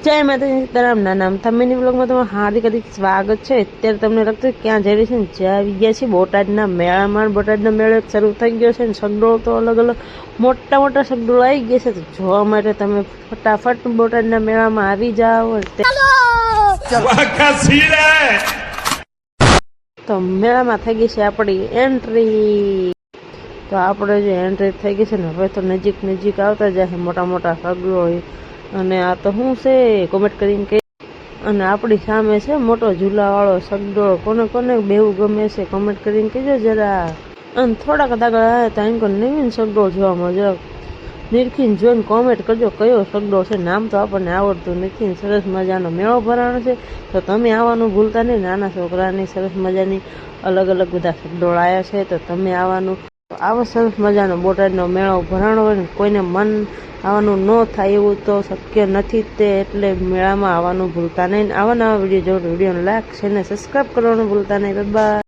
જય માતાજી સીતારામ નામ તમે બ્લોગમાં તમારું હાર્દિક હાર્દિક સ્વાગત છે। અત્યારે તમને લાગતું ક્યાં જઈ રહી છે ને જ્યાં આવી ગયા છે બોટાદના મેળામાં। બોટાદનો મેળો શરૂ થઈ ગયો છે ને સગડોળ તો અલગ અલગ મોટા મોટા સગડોળ આવી ગયા છે, તો જોવા માટે તમે ફટાફટ બોટાદના મેળામાં આવી જાઓ। તો મેળામાં થઈ ગઈ છે આપણી એન્ટ્રી। તો આપણે જે એન્ટ્રી થઈ ગઈ છે ને હવે તો નજીક નજીક આવતા જાય મોટા મોટા સગડોળ। અને આ તો શું છે કોમેન્ટ કરીને કે, અને આપણી સામે છે મોટો ઝૂલાવાળો સગડોળ। કોને કોને બેવું ગમે છે કોમેન્ટ કરીને કહેજો જરા। અને થોડાક આગળ આવ્યા તો અહીં નવીન સગડોળ જોવા મળે, નિરખીને જોઈને કોમેન્ટ કરજો કયો સગડોળ છે, નામ તો આપણને આવડતું નથી। સરસ મજાનો મેળો ભરાણો છે, તો તમે આવવાનું ભૂલતા નહીં। નાના છોકરાની સરસ મજાની અલગ અલગ બધા સગડોળ આવ્યા છે, તો તમે આવવાનું। આવો સરસ મજાનો બોટાદનો મેળો ભરાણો હોય ને કોઈને મન આવવાનું ન થાય એવું તો શક્ય નથી તે, એટલે મેળામાં આવવાનું ભૂલતા નહીં। આવા નવા વિડીયો જોવા વિડીયોને લાઈક છે ને સબસ્ક્રાઈબ કરવાનું ભૂલતા નહીં। Bye bye.